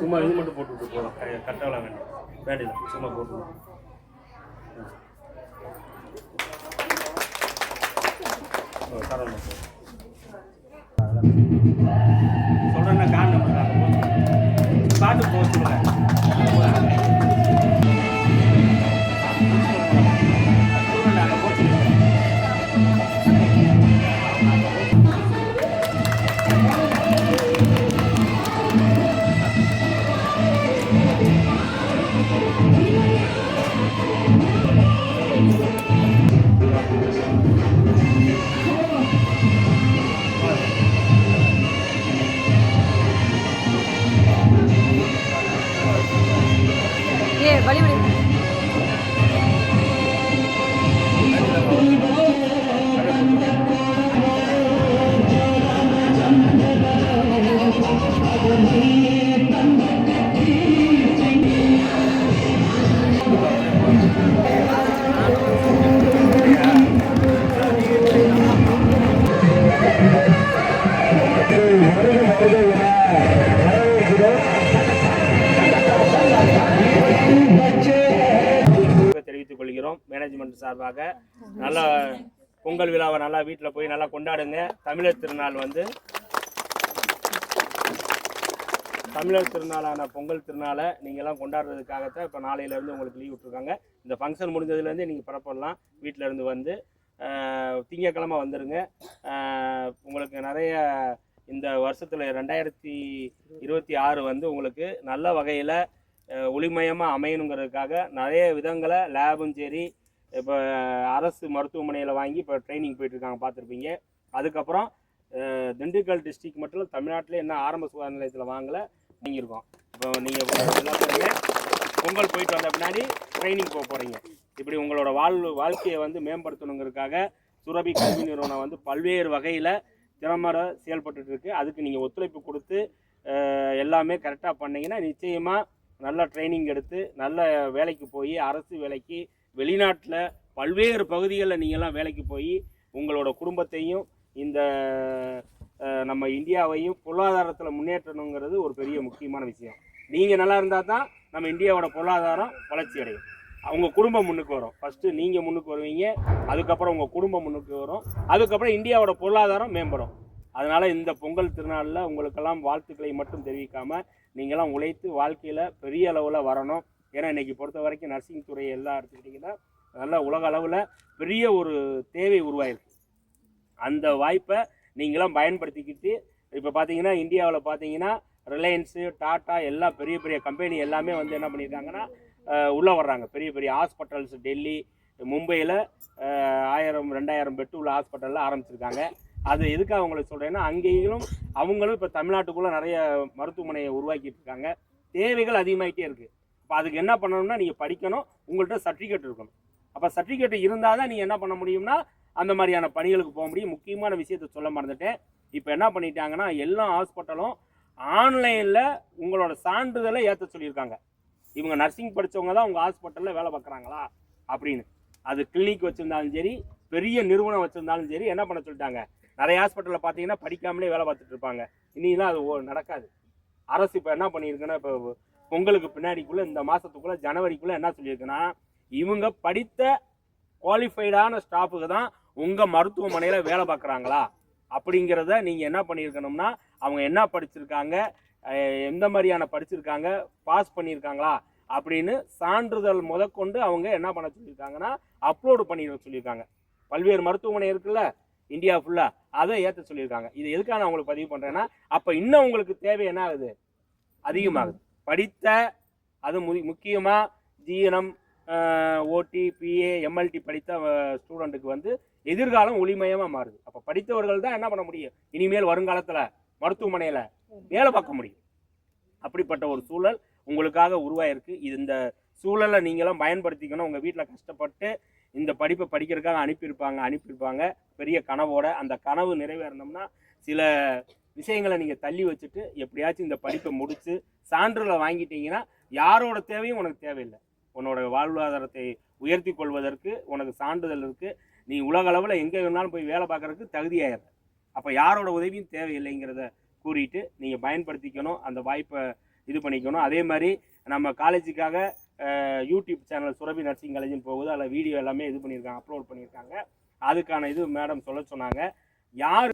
சும்மா இது மட்டும் போட்டுவிட்டு போதும், கரெக்டாக வேண்டியது சும்மா போட்டு சொல்கிறேன்னா கார்டு நம்பர் பாட்டு போக சொல்லுங்கள். தெரிவித்துக் கொள்கிறோம். மேனேஜ்மெண்ட் சார்பாக நல்லா பொங்கல் விழாவை நல்லா வீட்டில் போய் நல்லா கொண்டாடுங்க. தமிழர் திருநாள் வந்து தமிழர் திருநாளான பொங்கல் திருநாளை நீங்கள்லாம் கொண்டாடுறதுக்காகத்தான் இப்போ நாளையிலேருந்து உங்களுக்கு லீவ் விட்ருக்காங்க. இந்த ஃபங்க்ஷன் முடிஞ்சதுலேருந்து நீங்கள் புறப்படலாம். வீட்டிலேருந்து வந்து திங்கக்கிழமை வந்துடுங்க. உங்களுக்கு நிறைய இந்த வருஷத்தில் 2026 வந்து உங்களுக்கு நல்ல வகையில் ஒளிமயமாக அமையணுங்கிறதுக்காக நிறைய விதங்களை லேபும் சரி, இப்போ அரசு மருத்துவமனையில் வாங்கி இப்போ ட்ரைனிங் போயிட்டுருக்காங்க, பார்த்துருப்பீங்க. அதுக்கப்புறம் திண்டுக்கல் டிஸ்ட்ரிக்ட் மட்டும் தமிழ்நாட்டில் என்ன ஆரம்ப சுகாதார நிலையத்தில் வாங்கலை நீங்கியிருக்கோம். இப்போ நீங்கள் எல்லாத்துக்குமே பொங்கல் போயிட்டு வந்த பின்னாடி ட்ரைனிங் போக போகிறீங்க. இப்படி உங்களோட வாழ்க்கையை வந்து மேம்படுத்தணுங்கிறதுக்காக சுரபி கல்வி நிறுவனம் வந்து பல்வேறு வகையில் திறம்பட செயல்பட்டு இருக்கு. அதுக்கு நீங்கள் ஒத்துழைப்பு கொடுத்து எல்லாமே கரெக்டாக பண்ணிங்கன்னா நிச்சயமாக நல்ல ட்ரைனிங் எடுத்து நல்ல வேலைக்கு போய் அரசு வேலைக்கு வெளிநாட்டில் பல்வேறு பகுதிகளில் நீங்கள்லாம் வேலைக்கு போய் உங்களோட குடும்பத்தையும் இந்த நம்ம இந்தியாவையும் பொருளாதாரத்தில் முன்னேற்றணுங்கிறது ஒரு பெரிய முக்கியமான விஷயம். நீங்கள் நல்லா இருந்தால் தான் நம்ம இந்தியாவோட பொருளாதாரம் வளர்ச்சி அடையும். அவங்க குடும்பம் முன்னுக்கு வரும். ஃபஸ்ட்டு நீங்கள் முன்னுக்கு வருவீங்க, அதுக்கப்புறம் உங்கள் குடும்பம் முன்னுக்கு வரும், அதுக்கப்புறம் இந்தியாவோட பொருளாதாரம் மேம்படும். அதனால் இந்த பொங்கல் திருநாளில் உங்களுக்கெல்லாம் வாழ்த்துக்களை மட்டும் தெரிவிக்காமல் நீங்களாம் உழைத்து வாழ்க்கையில் பெரிய அளவில் வரணும். ஏன்னா இன்றைக்கி பொறுத்த வரைக்கும் நர்சிங் துறையை எல்லாம் எடுத்துக்கிட்டிங்கன்னா நல்ல உலக அளவில் பெரிய ஒரு தேவை உருவாயிருக்கு. அந்த வாய்ப்பை நீங்களாம் பயன்படுத்திக்கிட்டு இப்போ பார்த்தீங்கன்னா இந்தியாவில் பார்த்தீங்கன்னா ரிலையன்ஸு, டாட்டா எல்லா பெரிய பெரிய கம்பெனி எல்லாமே வந்து என்ன பண்ணியிருக்காங்கன்னா உள்ளே வர்றாங்க. பெரிய பெரிய ஹாஸ்பிட்டல்ஸ் டெல்லி, மும்பையில் 1000-2000 பெட்டு உள்ள ஹாஸ்பிட்டலில் ஆரம்பிச்சிருக்காங்க. அது எதுக்காக அவங்களுக்கு சொல்கிறேன்னா அங்கேயும் அவங்களும் இப்போ தமிழ்நாட்டுக்குள்ளே நிறைய மருத்துவமனையை உருவாக்கிட்டு இருக்காங்க. தேவைகள் அதிகமாகிட்டே இருக்குது. இப்போ அதுக்கு என்ன பண்ணணும்னா நீங்கள் படிக்கணும், உங்கள்கிட்ட சர்டிஃபிகேட் இருக்கணும். அப்போ சர்டிஃபிகேட் இருந்தால் தான் நீங்கள் என்ன பண்ண முடியும்னா அந்த மாதிரியான பணிகளுக்கு போக முடியும். முக்கியமான விஷயத்தை சொல்ல மறந்துட்டேன். இப்போ என்ன பண்ணிட்டாங்கன்னா எல்லா ஹாஸ்பிட்டலும் ஆன்லைனில் உங்களோட சான்றிதழை ஏற்ற சொல்லியிருக்காங்க. இவங்க நர்சிங் படித்தவங்க தான் உங்கள் ஹாஸ்பிட்டலில் வேலை பார்க்குறாங்களா அப்படின்னு. அது கிளினிக் வச்சுருந்தாலும் சரி, பெரிய நிறுவனம் வச்சுருந்தாலும் சரி, என்ன பண்ண சொல்லிட்டாங்க, நிறைய ஹாஸ்பிட்டலில் பார்த்தீங்கன்னா படிக்காமலே வேலை பார்த்துட்டு இருப்பாங்க. இனிலாம் அது நடக்காது. அரசு இப்போ என்ன பண்ணியிருக்குன்னா இப்போ பொங்கலுக்கு பின்னாடிக்குள்ளே இந்த மாதத்துக்குள்ளே ஜனவரிக்குள்ளே என்ன சொல்லியிருக்குன்னா இவங்க படித்த குவாலிஃபைடான ஸ்டாஃபுக்கு தான் உங்கள் மருத்துவமனையில் வேலை பார்க்குறாங்களா அப்படிங்கிறத நீங்கள் என்ன பண்ணியிருக்கணும்னா அவங்க என்ன படிச்சிருக்காங்க, எந்த மாதிரியான படிச்சிருக்காங்க, பாஸ் பண்ணியிருக்காங்களா அப்படின்னு சான்றிதழ் முதற்கொண்டு அவங்க என்ன பண்ண சொல்லியிருக்காங்கன்னா அப்லோடு பண்ணிட சொல்லியிருக்காங்க. பல்வேறு மருத்துவமனை இருக்குல்ல இந்தியா ஃபுல்லாக, அதை ஏற்ற சொல்லியிருக்காங்க. இது எதுக்காக நான் உங்களுக்கு பதிவு பண்ணுறேன்னா அப்போ இன்னும் உங்களுக்கு தேவை என்ன ஆகுது, அதிகமாகுது. படித்த அது முக்கியமாக ஜிஎன்எம், ஓடி, பிஏ, எம்எல்டி படித்த ஸ்டூடெண்ட்டுக்கு வந்து எதிர்காலம் ஒளிமயமாக மாறுது. அப்போ படித்தவர்கள் தான் என்ன பண்ண முடியும், இனிமேல் வருங்காலத்தில் மருத்துவமனையில் வேலை பார்க்க முடியும். அப்படிப்பட்ட ஒரு சூழல் உங்களுக்காக உருவாயிருக்கு. இந்த சூழலை நீங்களும் பயன்படுத்திக்கணும். உங்கள் வீட்டில் கஷ்டப்பட்டு இந்த படிப்பை படிக்கிறதுக்காக அனுப்பியிருப்பாங்க பெரிய கனவோட. அந்த கனவு நிறைவேறணும்னா சில விஷயங்களை நீங்கள் தள்ளி வச்சுட்டு எப்படியாச்சும் இந்த படிப்பை முடித்து சான்றிதழை வாங்கிட்டீங்கன்னா யாரோட தேவையும் உனக்கு தேவையில்லை. உன்னோட வாழ்வாதாரத்தை உயர்த்தி கொள்வதற்கு உனக்கு சான்றிதழ் இருக்குது. நீ உலக அளவில் எங்கே வேணாலும் போய் வேலை பார்க்குறதுக்கு தகுதியாயிரு. அப்போ யாரோட உதவியும் தேவையில்லைங்கிறத கூறிட்டு நீங்கள் பயன்படுத்திக்கணும். அந்த வாய்ப்பை இது பண்ணிக்கணும். அதே மாதிரி நம்ம காலேஜுக்காக யூடியூப் சேனல் சுரபி நர்சிங் காலேஜ்னு போகுது, அதில் வீடியோ எல்லாமே இது பண்ணியிருக்காங்க, அப்லோட் பண்ணியிருக்காங்க. அதுக்கான இது மேடம் சொல்ல சொன்னாங்க. யார்